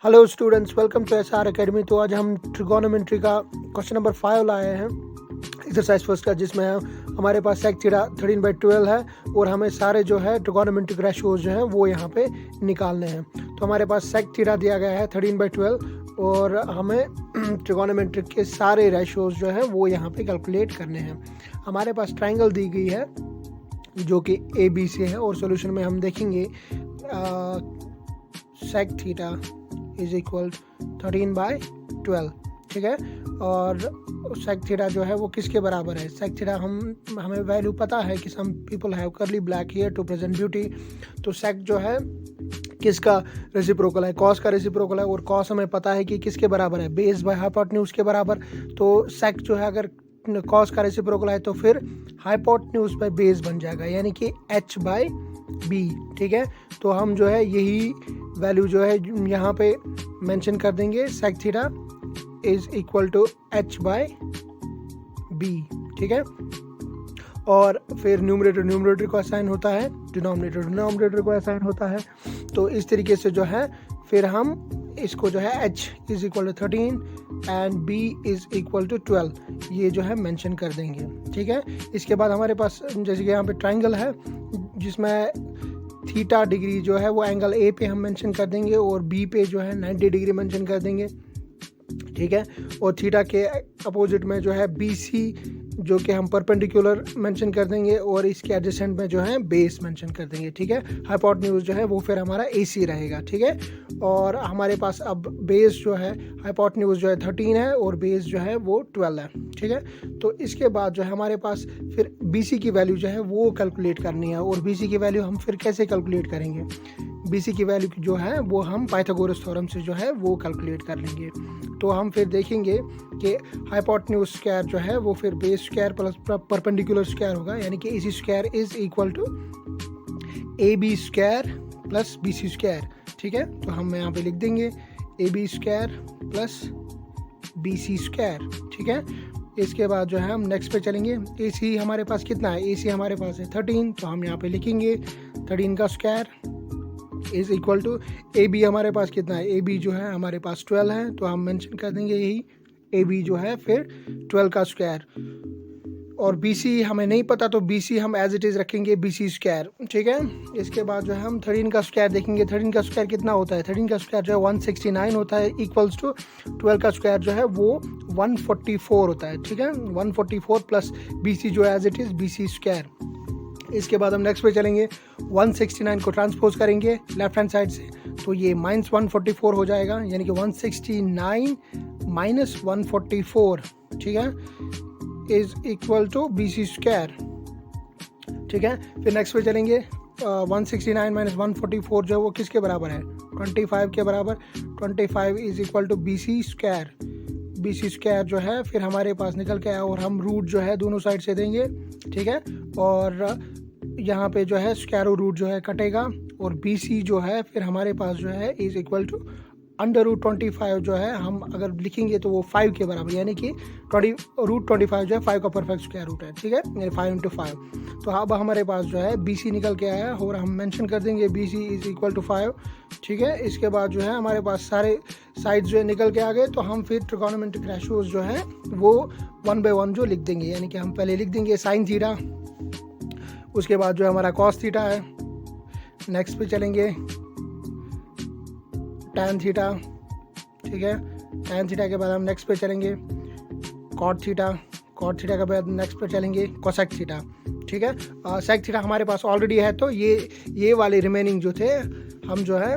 Hello students, welcome to SR academy. तो आज हम ट्रिगोनोमेट्री का क्वेश्चन नंबर 5 लाए हैं एक्सरसाइज फर्स्ट का, जिसमें हमारे पास सेक थीटा 13/12 है और हमें सारे जो है ट्रिगोनोमेट्रिक रेशियोज जो हैं वो यहाँ पे निकालने हैं। तो हमारे पास सेक थीटा दिया गया है 13/12 और हमें ट्रिगोनोमेट्रिक के सारे रेशियोज जो है वो यहाँ पे कैलकुलेट करने हैं। हमारे पास ट्राइंगल दी गई है जो कि ABC है और सॉल्यूशन में हम देखेंगे सेक थीटा इज इक्वल 13/12, ठीक है। और सेक थीटा जो है वो किसके बराबर है? सेक थीटा हमें वैल्यू पता है कि some people have curly black hair to present beauty. तो सेक जो है किसका रेसिप्रोकल है? कॉस का रेसिप्रोकल है और कॉस हमें पता है कि किसके बराबर है? बेस बाय हाइपोटेन्यूज के बराबर। तो सेक जो है अगर कॉस का रेसिप्रोकल है तो फिर हाइपोटेन्यूज बाय बेस बन जाएगा, यानी कि h/b, ठीक है। तो हम जो है यही वैल्यू जो है यहाँ पे मेंशन कर देंगे, sec theta is equal to h/b, ठीक है। और फिर न्यूमरेटर को असाइन होता है, डिनोमिनेटर को असाइन होता है। तो इस तरीके से जो है फिर हम इसको जो है h is equal to 13 and b is equal to 12 ये जो है मेंशन कर देंगे, ठीक है। इसके बाद हमारे पास जैसे कि यहाँ पे ट्राइंगल है जिसमें थीटा डिग्री जो है वो एंगल A पे हम मेंशन कर देंगे और B पे जो है 90 डिग्री मेंशन कर देंगे, ठीक है। और थीटा के अपोजिट में जो है BC जो कि हम परपेंडिकुलर मेंशन कर देंगे और इसके एडजेसेंट में जो है बेस मेंशन कर देंगे, ठीक है। हाइपोटेन्यूज जो है वो फिर हमारा AC रहेगा, ठीक है। और हमारे पास अब बेस जो है हाइपोटेन्यूज जो है 13 है और बेस जो है वो 12 है, ठीक है। तो इसके बाद जो है हमारे पास फिर BC की वैल्यू जो है वो कैलकुलेट करनी है। और BC की वैल्यू हम फिर कैसे कैलकुलेट करेंगे? BC की वैल्यू जो है वो हम पाइथागोरस थ्योरम से जो है वो कैलकुलेट कर लेंगे। तो हम फिर देखेंगे कि हाइपोटेन्यूज स्क्वायर जो है वो फिर base square plus perpendicular square होगा, यानी कि AC square is equal to AB square plus BC square, ठीक है। तो हम यहाँ पे लिख देंगे AB square plus BC square, ठीक है। इसके बाद जो है हम नेक्स्ट पे चलेंगे। AC हमारे पास कितना है? AC हमारे पास है 13, तो हम यहाँ पे लिखेंगे 13 का square is equal to AB हमारे पास कितना है? AB जो है हमारे पास 12 है, तो हम मेंशन कर देंगे यही AB जो है फिर 12 का स्क्वायर। और BC हमें नहीं पता तो BC हम एज इट इज़ रखेंगे BC स्क्वायर, ठीक है। इसके बाद जो है हम 13 का स्क्वायर देखेंगे। 13 का स्क्वायर कितना होता है? 13 का स्क्वायर जो है 169 होता है, इक्वल्स टू 12 का स्क्वायर जो है वो 144 होता है, ठीक है। 144 प्लस BC जो है as it is BC square. इसके बाद हम नेक्स्ट पे चलेंगे, 169 को ट्रांसपोज करेंगे लेफ्ट हैंड साइड से, तो ये -144 हो जाएगा, यानी कि 169 माइनस 144, ठीक है, is equal to BC square, ठीक है। फिर नेक्स्ट पे चलेंगे, 169 माइनस 144 जो है वो किसके बराबर है? 25 के बराबर। 25 is equal to BC square. BC square जो है फिर हमारे पास निकल के आया और हम रूट जो है दोनों साइड से देंगे, ठीक है। और यहाँ पे जो है स्क्वायर रूट जो है कटेगा और BC जो है फिर हमारे पास जो है इज इक्वल टू √25 जो है हम अगर लिखेंगे तो वो 5 के बराबर, यानी कि √25 जो है 5 का परफेक्ट स्क्वायर रूट है, ठीक है, यानी 5 × 5। तो अब हमारे पास जो है BC निकल के आया और हम मेंशन कर देंगे BC इज इक्वल टू 5, ठीक है। इसके बाद जो है हमारे पास सारे साइड जो है निकल के आ गए, तो हम फिर ट्रिगोनोमेट्रिक रेशियोज जो है वो 1 बाय 1 जो लिख देंगे, यानी कि हम पहले लिख देंगे साइन थीटा, उसके बाद जो है हमारा कॉस थीटा है। नेक्स्ट पे चलेंगे टैन थीटा, ठीक है। टैन थीटा के बाद हम नेक्स्ट पे चलेंगे कॉट थीटा के बाद नेक्स्ट पे चलेंगे कोसेक थीटा, ठीक है। सेक थीटा हमारे पास ऑलरेडी है, तो ये वाले रिमेनिंग जो थे हम जो है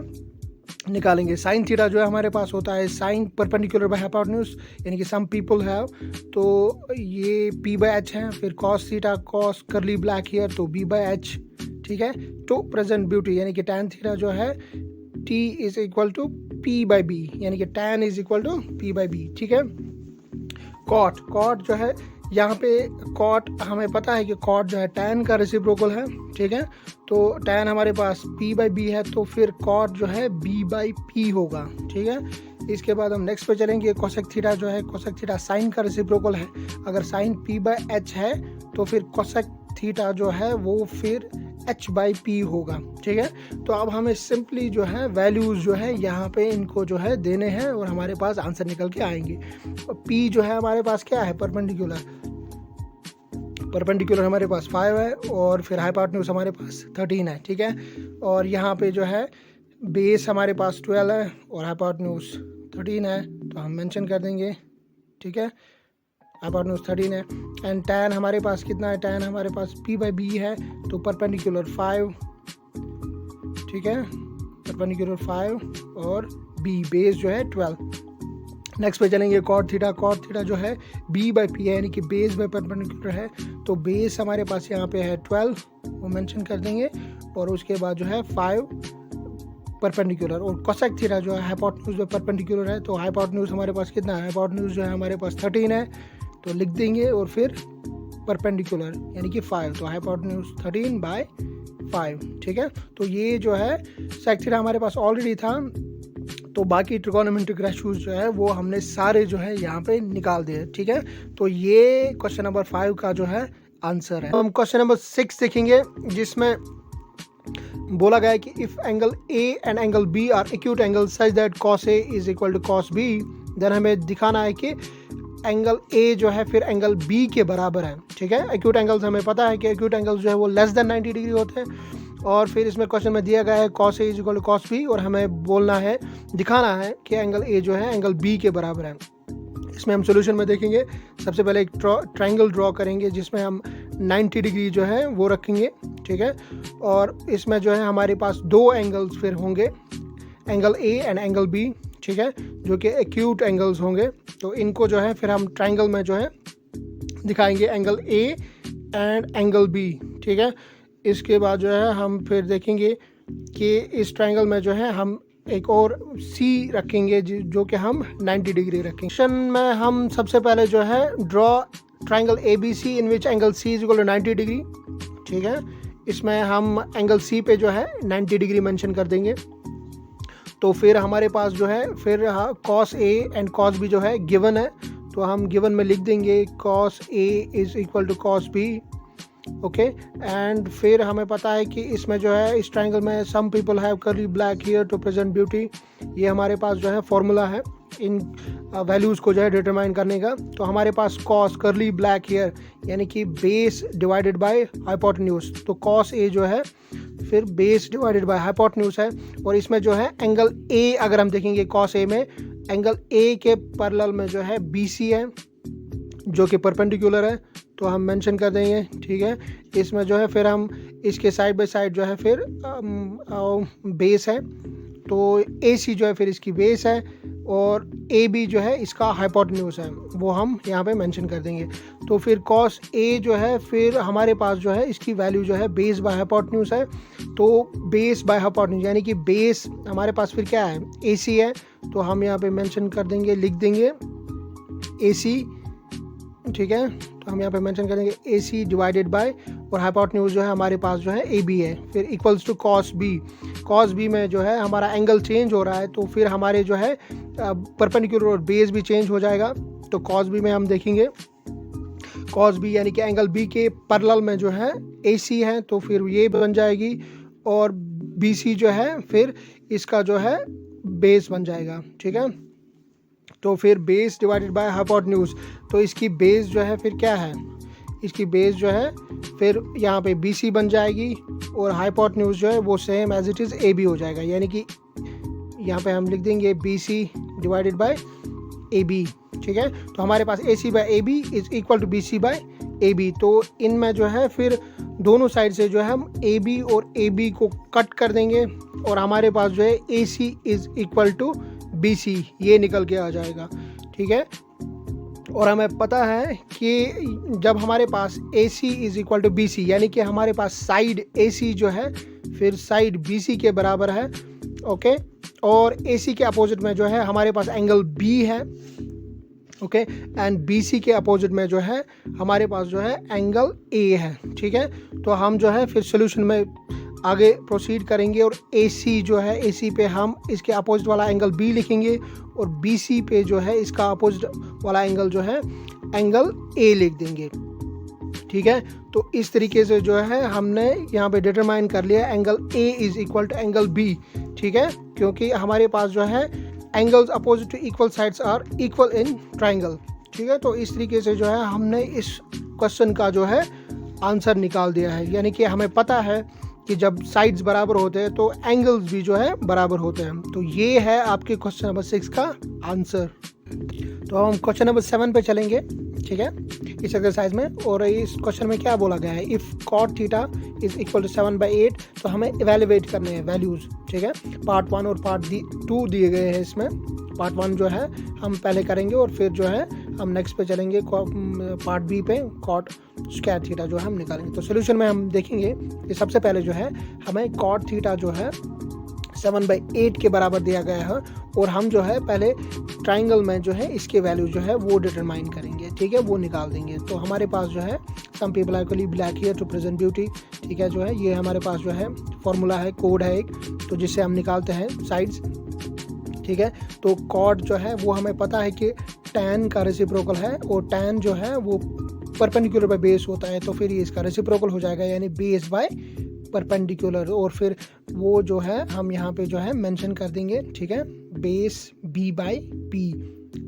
निकालेंगे। साइन थीटा जो है हमारे पास होता है साइन परपेंडिकुलर बाय हाइपोटेन्यूज, यानी कि सम पीपल हैव, तो ये P/h है। फिर कॉस थीटा, कॉस करली ब्लैक हेयर, तो B/h, ठीक है। टू प्रेजेंट ब्यूटी, यानी कि टैन थीटा जो है T is equal to P/b, यानी कि tan is equal to P/b, ठीक है। कॉट जो है यहाँ पे कॉट हमें पता है कि कॉट जो है टैन का रेसिप्रोकल है, ठीक है। तो टैन हमारे पास P/b है, तो फिर कॉट जो है B/p होगा, ठीक है। इसके बाद हम नेक्स्ट पे चलेंगे, कोसेक थीटा जो है, कोसेक थीटा साइन का रेसिप्रोकल है। अगर साइन P/h है तो फिर कोसेक थीटा जो है वो फिर H/P होगा, ठीक है। तो अब हमें सिंपली जो है वैल्यूज़ जो है यहाँ पे इनको जो है देने हैं और हमारे पास आंसर निकल के आएंगे। P जो है हमारे पास क्या है, परपेंडिकुलर हमारे पास 5 है और फिर हाइपोटेन्यूज हमारे पास 13 है, ठीक है। और यहाँ पे जो है बेस हमारे पास 12 है और हाइपोटेन्यूज 13 है, तो हम मेंशन कर देंगे, ठीक है। हाइपोटेन्यूज 13 है एंड tan हमारे पास कितना है, tan हमारे पास P/B है, तो परपेंडिकुलर 5, ठीक है, परपेंडिकुलर 5 और B बेस जो है 12। नेक्स्ट पे चलेंगे कॉट थीटा जो है B/P है, यानी कि बेस बाय परपेंडिकुलर है, तो बेस हमारे पास यहाँ पे है 12, वो मेंशन कर देंगे, और उसके बाद जो है 5 परपेंडिकुलर। और कोसेक थीटा जो है हाइपोटेन्यूज बाय परपेंडिकुलर है, तो हाइपोटेन्यूज हमारे पास कितना है, हाइपोटेन्यूज जो है हमारे पास 13 है, तो लिख देंगे, और फिर परपेंडिकुलर यानी कि 5, तो हाइपोटेन्यूज 13/5, ठीक है। तो ये जो है सेक थीटा हमारे पास ऑलरेडी था, तो बाकी ट्रिगोनोमेट्रिक रेशियोज जो है वो हमने सारे जो है यहाँ पे निकाल दिए, ठीक है। तो ये क्वेश्चन नंबर 5 का जो है आंसर है। हम क्वेश्चन नंबर 6 देखेंगे, जिसमें बोला गया है कि if angle A and angle B are acute angle such that cos A is equal to cos B, then हमें दिखाना है कि एंगल A जो है फिर एंगल B के बराबर है, ठीक है। एक्यूट एंगल्स हमें पता है कि एक्यूट एंगल्स जो है वो लेस देन 90 डिग्री होते हैं, और फिर इसमें क्वेश्चन में दिया गया है cos A is equal to cos B, और हमें बोलना है, दिखाना है कि एंगल A जो है एंगल B के बराबर है। इसमें हम सॉल्यूशन में देखेंगे, सबसे पहले एक ट्रायंगल ड्रॉ करेंगे जिसमें हम 90 डिग्री जो है वो रखेंगे, ठीक है। और इसमें जो है हमारे पास दो एंगल्स फिर होंगे, angle A and angle B, ठीक है, जो कि एक्यूट एंगल्स होंगे। तो इनको जो है फिर हम ट्रायंगल में जो है दिखाएंगे, angle A and angle B, ठीक है। इसके बाद जो है हम फिर देखेंगे कि इस ट्रायंगल में जो है हम एक और C रखेंगे जो कि हम 90 डिग्री रखेंगे। क्वेश्चन में हम सबसे पहले जो है draw triangle ABC in which angle C is equal to 90 degree, ठीक है। इसमें हम एंगल C पे जो है 90 डिग्री मेंशन कर देंगे। तो फिर हमारे पास जो है फिर cos A and cos B जो है गिवन है, तो हम गिवन में लिख देंगे cos A is equal to cos B, okay. And फिर हमें पता है कि इसमें जो है इस ट्रायंगल में some people have curly black hair to present beauty, ये हमारे पास जो है फॉर्मूला है इन वैल्यूज़ को जो है डिटरमाइन करने का। तो हमारे पास cos कर्ली ब्लैक हेयर यानी कि बेस डिवाइडेड बाय हाइपोटेन्यूज, तो cos A जो है फिर बेस डिवाइडेड बाय हाइपोटेन्यूज है। और इसमें जो है एंगल A अगर हम देखेंगे cos A में, एंगल A के पैरेलल में जो है BC है जो कि परपेंडिकुलर है, तो हम मेंशन कर देंगे, ठीक है। इसमें जो है फिर हम इसके साइड बाय साइड जो है फिर बेस है, तो AC जो है फिर इसकी बेस है, और AB जो है इसका हाइपोटेन्यूज है, वो हम यहाँ पे मेंशन कर देंगे। तो फिर cos A जो है फिर हमारे पास जो है इसकी वैल्यू जो है बेस बाय हाइपोटेन्यूज है, तो बेस बाय हाइपोटेन्यूज यानी कि बेस हमारे पास फिर क्या है, AC है, तो हम यहाँ पे मेंशन कर देंगे, लिख देंगे AC, ठीक है। तो हम यहाँ पे मेंशन करेंगे AC डिवाइडेड बाय, और हाइपोटेन्यूज जो है हमारे पास जो है AB है, फिर इक्वल्स टू cos B में जो है हमारा एंगल चेंज हो रहा है, तो फिर हमारे जो है परपेंडिकुलर और बेस भी चेंज हो जाएगा। तो cos B में हम देखेंगे cos B यानी कि एंगल B के पैरेलल में जो है AC है, तो फिर ये बन जाएगी, और BC जो है फिर इसका जो है बेस बन जाएगा, ठीक है। तो फिर बेस डिवाइडेड बाय हाइपोटेन्यूज, तो इसकी बेस जो है फिर क्या है, इसकी बेस जो है फिर यहाँ पे BC बन जाएगी, और हाइपोटेन्यूज जो है वो same as it is AB हो जाएगा, यानी कि यहाँ पे हम लिख देंगे BC डिवाइडेड बाय AB, ठीक है। तो हमारे पास AC by AB is equal to BC by AB, तो इनमें जो है फिर दोनों साइड से जो है हम AB और AB को कट कर देंगे, और हमारे पास जो है AC is equal to BC ये निकल के आ जाएगा, ठीक है। और हमें पता है कि जब हमारे पास AC is equal to BC यानी कि हमारे पास साइड AC जो है फिर साइड BC के बराबर है, ओके। और AC के अपोजिट में जो है हमारे पास एंगल B है, ओके, एंड BC के अपोजिट में जो है हमारे पास जो है एंगल A है, ठीक है। तो हम जो है फिर सोल्यूशन में आगे प्रोसीड करेंगे, और AC जो है AC पे हम इसके अपोजिट वाला एंगल B लिखेंगे, और BC पे जो है इसका अपोजिट वाला एंगल जो है एंगल A लिख देंगे, ठीक है। तो इस तरीके से जो है हमने यहाँ पे डिटरमाइन कर लिया angle A is equal to angle B, ठीक है, क्योंकि हमारे पास जो है angles opposite to equal sides are equal in triangle, ठीक है। तो इस तरीके से जो है हमने इस क्वेश्चन का जो है आंसर निकाल दिया है, यानी कि हमें पता है कि जब साइड्स बराबर होते हैं तो एंगल्स भी जो है बराबर होते हैं। तो ये है आपके क्वेश्चन नंबर 6 का आंसर। तो हम क्वेश्चन नंबर 7 पे चलेंगे, ठीक है, इस एक्सरसाइज में। और इस क्वेश्चन में क्या बोला गया है, if cot theta is equal to 7/8, तो हमें इवेलुएट करने हैं वैल्यूज़, ठीक है। पार्ट 1 और पार्ट 2 दिए गए हैं इसमें। पार्ट 1 जो है हम पहले करेंगे और फिर जो है हम नेक्स्ट पे चलेंगे पार्ट बी पे, cot स्क्वायर थीटा जो है हम निकालेंगे। तो सोल्यूशन में हम देखेंगे कि सबसे पहले जो है हमें cot थीटा जो है 7/8 के बराबर दिया गया है, और हम जो है पहले ट्राइंगल में जो है इसके वैल्यू जो है वो डिटरमाइन करेंगे, ठीक है, वो निकाल देंगे। तो हमारे पास जो है some people are calling black hair to present beauty, ठीक है, जो है ये हमारे पास जो है फॉर्मूला है, कोड है एक, तो जिससे हम निकालते हैं साइड्स, ठीक है। तो cot जो है वो हमें पता है कि tan का रेसिप्रोकल है, और tan जो है वो परपेंडिकुलर बाय बेस होता है, तो फिर ये इसका रेसिप्रोकल हो जाएगा, यानी बेस बाय परपेंडिकुलर। और फिर वो जो है हम यहाँ पे जो है मेंशन कर देंगे, ठीक है, बेस b बाय p,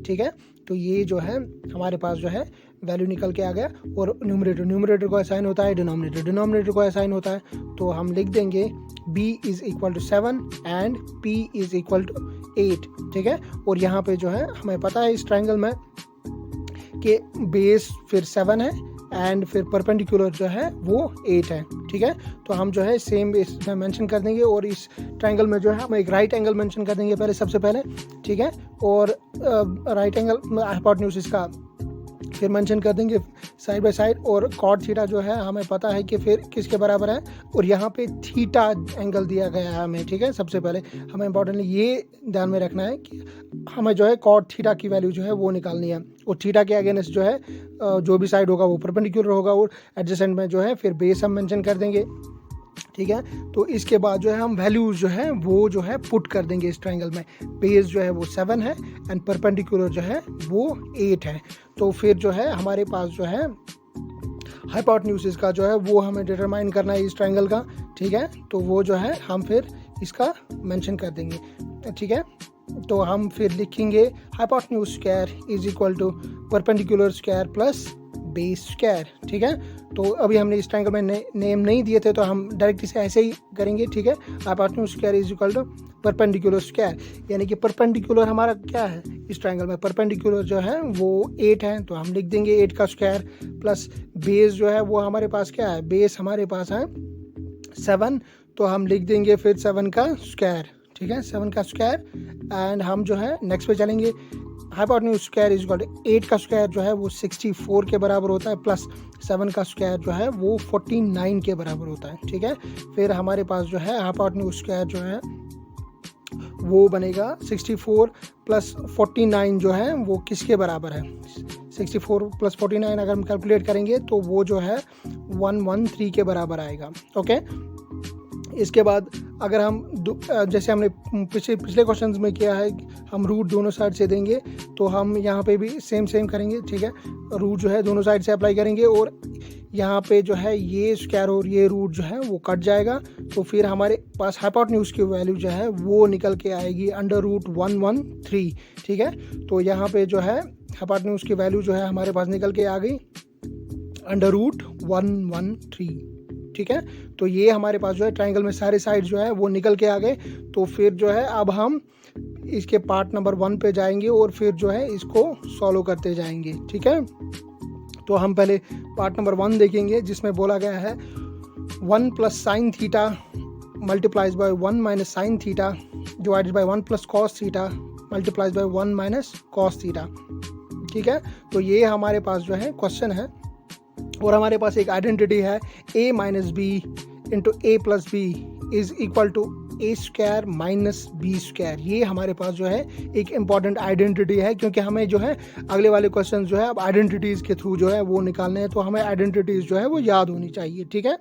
ठीक है। तो ये जो है हमारे पास जो है वैल्यू निकल के आ गया। और न्यूमरेटर को असाइन होता है, डिनोमिनेटर को असाइन होता है। तो हम लिख देंगे b is equal to 7 and p is equal to 8, ठीक है। और यहाँ पे जो है हमें पता है इस ट्राइंगल में कि बेस फिर 7 है एंड फिर परपेंडिकुलर जो है वो 8 है, ठीक है। तो हम जो है सेम इसमें मेंशन कर देंगे, और इस ट्राइंगल में जो है हम एक राइट एंगल मेंशन कर देंगे पहले, सबसे पहले, ठीक है। और राइट एंगल हाइपोटेन्यूज इसका फिर मेंशन कर देंगे साइड बाय साइड। और cot थीटा जो है हमें पता है कि फिर किसके बराबर है, और यहाँ पे थीटा एंगल दिया गया है हमें, ठीक है। सबसे पहले हमें इंपॉर्टेंटली ये ध्यान में रखना है कि हमें जो है cot थीटा की वैल्यू जो है वो निकालनी है, और थीटा के अगेंस्ट जो है जो भी साइड होगा वो परपेंडिकुलर होगा, और एडजेसेंट में जो है फिर बेस हम मेंशन कर देंगे, ठीक है। तो इसके बाद जो है हम वैल्यूज जो है वो जो है पुट कर देंगे इस ट्राइंगल में। बेस जो है वो 7 है एंड परपेंडिकुलर जो है वो 8 है। तो फिर जो है हमारे पास जो है हाइपोटेन्यूज का जो है वो हमें डिटरमाइन करना है इस ट्राइंगल का, ठीक है। तो वो जो है हम फिर इसका मेंशन कर देंगे, ठीक है। तो हम फिर लिखेंगे hypotenuse square is equal to perpendicular square plus base square, ठीक है। तो अभी हमने इस ट्राइंगल में नेम नहीं दिए थे, तो हम डायरेक्ट इसे ऐसे ही करेंगे, ठीक है। Hypotenuse square is equal to perpendicular square, यानी कि परपेंडिकुलर हमारा क्या है इस ट्राइंगल में, परपेंडिकुलर जो है वो 8 है, तो हम लिख देंगे 8 का स्क्वायर, प्लस बेस जो है वो हमारे पास क्या है, बेस हमारे पास है 7, तो हम लिख देंगे फिर 7 का स्क्वायर, ठीक है, 7 का स्क्वायर। एंड हम जो है नेक्स्ट पे चलेंगे, hypotenuse square is equal to 8 का स्क्वायर जो है वो 64 के बराबर होता है, प्लस 7 का स्क्वायर जो है वो 49 के बराबर होता है, ठीक है। फिर हमारे पास जो है हाइपोटेन्यूज स्क्वायर जो है वो बनेगा 64 प्लस 49 जो है वो किसके बराबर है, 64 प्लस 49 अगर हम कैलकुलेट करेंगे तो वो जो है 113 के बराबर आएगा, ओके। इसके बाद अगर हम जैसे हमने पिछले क्वेश्चंस में किया है, हम रूट दोनों साइड से देंगे, तो हम यहाँ पे भी सेम करेंगे, ठीक है। रूट जो है दोनों साइड से अप्लाई करेंगे, और यहाँ पे जो है ये स्क्वायर और ये रूट जो है वो कट जाएगा, तो फिर हमारे पास हाइपोटेन्यूज की वैल्यू जो है वो निकल के आएगी √113, ठीक है। तो यहाँ पे जो है हाइपोटेन्यूज की वैल्यू जो है हमारे पास निकल के आ गई √113, ठीक है। तो ये हमारे पास जो है ट्राइंगल में सारे साइड जो है वो निकल के आ गए। तो फिर जो है अब हम इसके पार्ट नंबर 1 पे जाएंगे और फिर जो है इसको सॉल्व करते जाएंगे, ठीक है। तो हम पहले पार्ट नंबर 1 देखेंगे, जिसमें बोला गया है 1 plus sine theta multiplies by 1 minus sine theta divided by 1 plus cos theta multiplies by 1 minus cos theta, ठीक है। तो ये हमारे पास जो है क्वेश्चन है, और हमारे पास एक आइडेंटिटी है a minus B into A plus B is equal to A square minus B square. ये हमारे पास जो है एक इम्पॉर्टेंट आइडेंटिटी है, क्योंकि हमें जो है अगले वाले क्वेश्चन जो है अब आइडेंटिटीज़ के थ्रू जो है वो निकालने हैं, तो हमें आइडेंटिटीज़ जो है वो याद होनी चाहिए, ठीक है।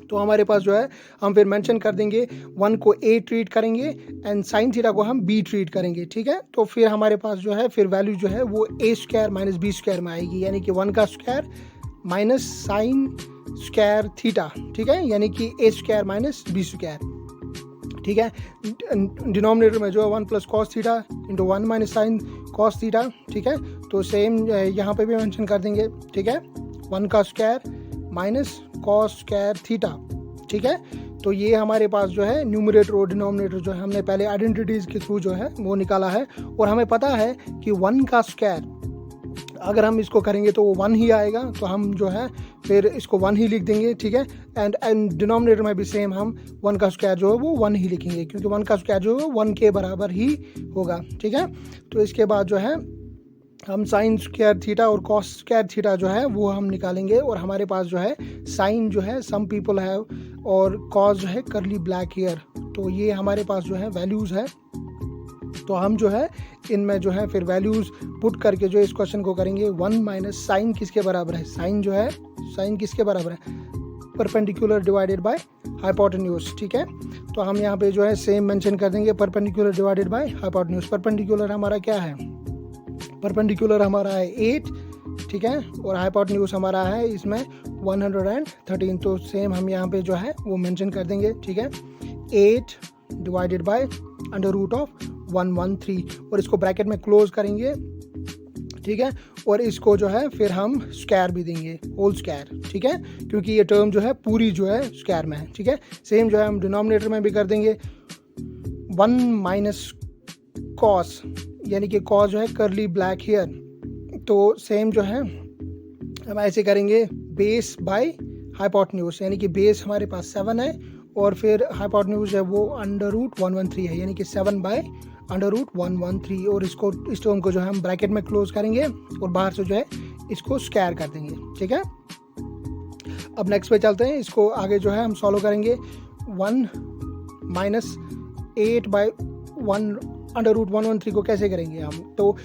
तो हमारे पास जो है हम फिर मेंशन कर देंगे 1 को a ट्रीट करेंगे एंड साइन थीटा को हम b ट्रीट करेंगे, ठीक है। तो फिर हमारे पास जो है फिर वैल्यू जो है वो a square minus B square में आएगी, यानी कि 1 का square minus sine square theta, ठीक है, यानी कि A square minus B square, ठीक है। डिनोमिनेटर में जो है 1 plus cos theta into 1 minus sine cos theta, ठीक है। तो सेम यहाँ पे भी मेंशन कर देंगे, ठीक है, 1 का square minus cos square theta, ठीक है। तो ये हमारे पास जो है न्यूमरेटर और डिनोमिनेटर जो है हमने पहले आइडेंटिटीज़ के थ्रू जो है वो निकाला है, और हमें पता है कि 1 का स्क्वायर अगर हम इसको करेंगे तो वो 1 ही आएगा, तो हम जो है फिर इसको 1 ही लिख देंगे, ठीक है। एंड डिनोमिनेटर में भी सेम हम 1 का स्क्वायर जो है वो 1 ही लिखेंगे, क्योंकि 1 का स्क्वायर जो है 1 के बराबर ही होगा, ठीक है। तो इसके बाद जो है हम साइन स्क्वायर थीटा और कॉस स्क्वायर थीटा जो है वो हम निकालेंगे, और हमारे पास जो है साइन जो है सम पीपल हैव और कॉस जो है करली ब्लैक हेयर, तो ये हमारे पास जो है वैल्यूज़ है। तो हम जो है इनमें जो है फिर वैल्यूज़ पुट करके जो इस क्वेश्चन को करेंगे, 1 माइनस साइन किसके बराबर है, साइन जो है साइन किसके बराबर है, परपेंडिकुलर डिवाइडेड बाय हाइपोटेन्यूज, ठीक है। तो हम यहाँ पे जो है सेम मेंशन कर देंगे, perpendicular divided by hypotenuse. Perpendicular हमारा क्या है, परपेंडिकुलर हमारा है 8, ठीक है, और हाइपोटेन्यूज हमारा है इसमें 113। तो सेम हम यहाँ पे जो है वो मेंशन कर देंगे, ठीक है, 8 divided by under root of 113, और इसको ब्रैकेट में क्लोज करेंगे, ठीक है, और इसको जो है फिर हम स्क्वायर भी देंगे, होल स्क्वायर, ठीक है, क्योंकि ये टर्म जो है पूरी जो है स्क्वायर में है, ठीक है। सेम जो है हम डिनोमिनेटर में भी कर देंगे 1 माइनस कॉस, यानी कि कॉस जो है करली ब्लैक हेयर, तो सेम जो है हम ऐसे करेंगे बेस बाय हाइपोटेन्यूज, यानी कि बेस हमारे पास 7 है और फिर हाइपोटेन्यूज है वो अंडर रूट 113 है, यानी कि 7 बाय अंडर रूट 113, और इसको इस टर्म को जो है हम ब्रैकेट में क्लोज करेंगे और बाहर से जो है इसको स्क्वायर कर देंगे, ठीक है। अब नेक्स्ट पे चलते हैं, इसको आगे जो है हम सॉल्व करेंगे। 1 माइनस 8 बाय 1 अंडर रूट 113 को कैसे करेंगे हम, तो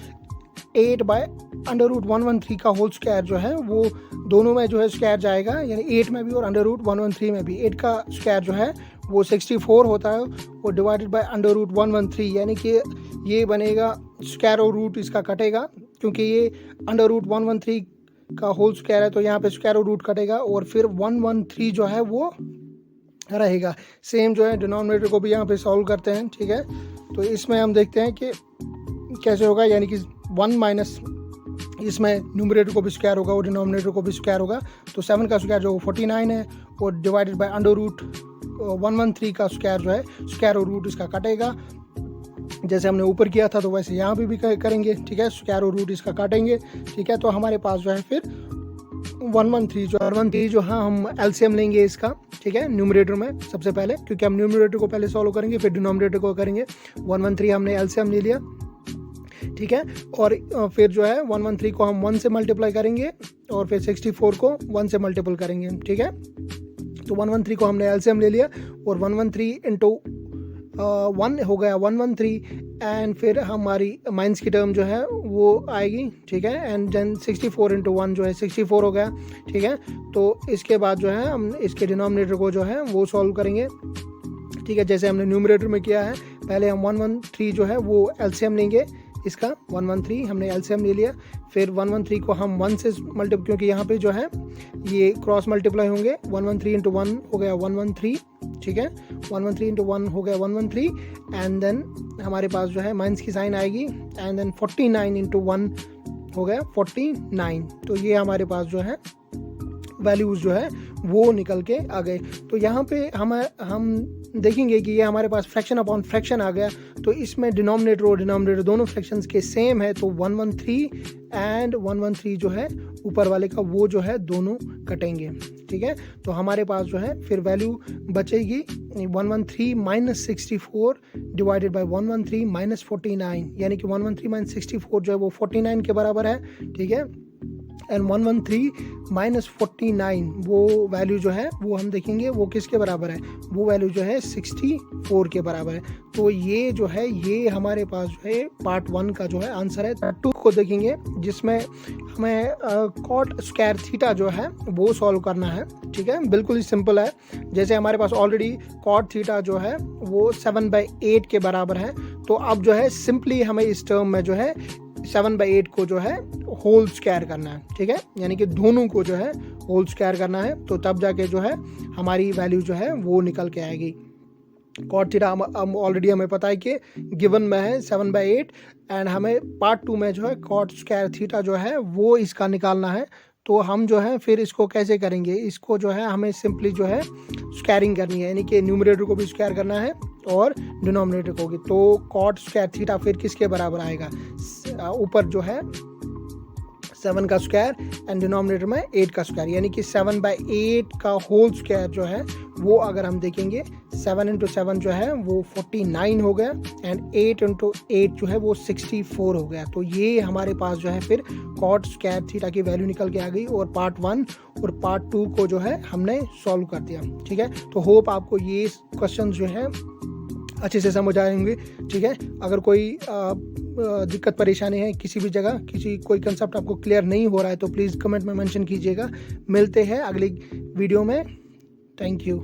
8 बाय अंडर रूट 113 का होल स्क्वायर जो है वो दोनों में जो है स्क्वायर जाएगा, यानी 8 में भी और अंडर रूट 113 में भी। 8 का स्क्वायर जो है वो 64 होता है, और डिवाइडेड बाय अंडर रूट 113, यानी कि ये बनेगा स्क्वायर और रूट इसका कटेगा, क्योंकि ये अंडर रूट 113 का होल स्क्वायर है, तो यहाँ पे स्क्वायर और रूट कटेगा, और फिर 113 जो है वो रहेगा। सेम जो है डिनोमिनेटर को भी यहाँ पे सॉल्व करते हैं, ठीक है। तो इसमें हम देखते हैं कि कैसे होगा, यानी कि 1 माइनस इसमें न्यूमरेटर को भी स्क्वायर होगा और डिनोमिनेटर को भी स्क्वायर होगा, तो 7 का स्क्वायर जो 49 है, और डिवाइडेड बाय अंडर रूट 113 का स्क्वायर जो है स्क्वायर और रूट इसका कटेगा, जैसे हमने ऊपर किया था तो वैसे यहाँ भी करेंगे, ठीक है, स्क्वायर और रूट इसका काटेंगे, ठीक है। तो हमारे पास जो है फिर 113 जो हाँ हम एलसीएम लेंगे इसका, ठीक है, न्यूमरेटर में सबसे पहले, क्योंकि हम न्यूमरेटर को पहले सॉल्व करेंगे फिर डिनोमिनेटर को करेंगे। 113 हमने एलसीएम ले लिया, ठीक है, और फिर जो है 113 को हम 1 से मल्टीप्लाई करेंगे और फिर 64 को 1 से मल्टीपल करेंगे, ठीक है। तो 113 को हमने एलसीएम ले लिया, और 113 इंटू 1 हो गया 113, एंड फिर हमारी माइनस की टर्म जो है वो आएगी, ठीक है, एंड देन 64 इंटू 1 जो है 64 हो गया, ठीक है। तो इसके बाद जो है हम इसके डिनोमिनेटर को जो है वो सॉल्व करेंगे, ठीक है, जैसे हमने न्यूमरेटर में किया है। पहले हम 113 जो है वो एलसीएम लेंगे इसका, 113 हमने एलसीएम ले लिया, फिर 113 को हम 1 से मल्टीप्लाई, क्योंकि यहाँ पे जो है ये क्रॉस मल्टीप्लाई होंगे, 113 इंटू 1 हो गया 113, ठीक है, 113 इंटू 1 हो गया 113, एंड देन हमारे पास जो है माइनस की साइन आएगी, एंड देन 49 इंटू 1 हो गया 49। तो ये हमारे पास जो है वैल्यूज़ जो है वो निकल के आ गए। तो यहाँ पे हम देखेंगे कि ये हमारे पास फ्रैक्शन अपॉन फ्रैक्शन आ गया, तो इसमें डिनोमिनेटर और डिनोमिनेटर दोनों फ्रैक्शंस के सेम है, तो 113 एंड 113 जो है ऊपर वाले का वो जो है दोनों कटेंगे, ठीक है। तो हमारे पास जो है फिर वैल्यू बचेगी 113 माइनस 64 डिवाइडेड बाय 113 माइनस 49, यानी कि 113 माइनस 64 जो है वो 49 के बराबर है, ठीक है, एंड 113 माइनस 49 वो वैल्यू जो है वो हम देखेंगे वो किसके बराबर है, वो वैल्यू जो है 64 के बराबर है। तो ये जो है ये हमारे पास जो है पार्ट 1 का जो है आंसर है। 2 को देखेंगे, जिसमें हमें कॉट स्क्वायर थीटा जो है वो सॉल्व करना है, ठीक है, बिल्कुल ही सिंपल है। जैसे हमारे पास ऑलरेडी कॉट थीटा जो है वो 7/8 के बराबर है, तो अब जो है सिंपली हमें इस टर्म में जो है 7/8 को जो है होल स्क्वायर करना है, ठीक है, यानी कि दोनों को जो है होल स्क्वायर करना है, तो तब जाके जो है हमारी वैल्यू जो है वो निकल के आएगी। कॉट थीटा हम ऑलरेडी हमें पता है कि गिवन में है 7/8 एंड हमें पार्ट 2 में जो है कॉट स्क्वायर थीटा जो है वो इसका निकालना है। तो हम जो है फिर इसको कैसे करेंगे, इसको जो है हमें सिंपली जो है स्क्वायरिंग करनी है, यानी कि न्यूमरेटर को भी स्क्वायर करना है और डिनोमिनेटर को भी। तो कॉट स्क्वायर थीटा फिर किसके बराबर आएगा, ऊपर जो है 7 का स्क्वायर एंड डिनोमिनेटर में 8 का स्क्वायर, यानी कि 7/8 का होल स्क्वायर जो है वो अगर हम देखेंगे 7 × 7 जो है वो 49 हो गया एंड 8 × 8 जो है वो 64 हो गया। तो ये हमारे पास जो है फिर कॉट स्क्वायर थीटा की वैल्यू निकल के आ गई और पार्ट 1 और पार्ट 2 को जो है हमने सॉल्व कर दिया, ठीक है। तो होप आपको ये क्वेश्चन जो है अच्छे से समझ आएंगे, ठीक है। अगर कोई दिक्कत परेशानी है किसी भी जगह, कोई कंसेप्ट आपको क्लियर नहीं हो रहा है तो प्लीज़ कमेंट में मेंशन कीजिएगा। मिलते हैं अगली वीडियो में। Thank you.